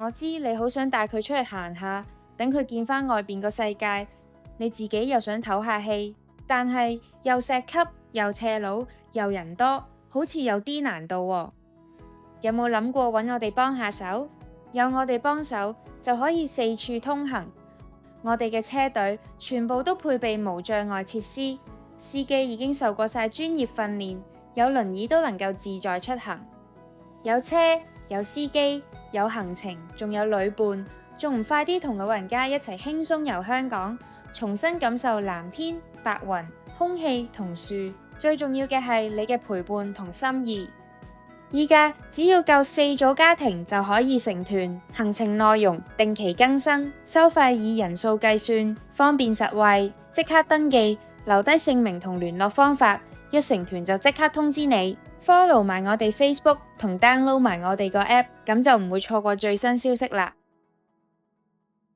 我知你好想帶佢出去行下，等佢見返外邊個世界，你自己又想唞下氣，但係又石級又斜路又人多，好似有啲難度喎。有冇諗過揾我哋幫下手？有我哋幫手就可以四處通行。我哋嘅車隊全部都配備無障礙設施，司機已經受過晒專業訓練，有輪椅都能夠自在出行。有車有司機有行程，仲有旅伴，仲唔快啲同老人家一齊輕鬆遊香港，重新感受藍天白雲、空氣同樹，最重要嘅係你嘅陪伴同心意。依家只要夠4組家庭就可以成團，行程內容定期更新，收費以人數計算，方便實惠，即刻登記，留低姓名同聯絡方法，一成團就即刻通知你。follow 埋我哋 Facebook 同 download 埋我哋個 app，咁就唔會錯過最新消息啦。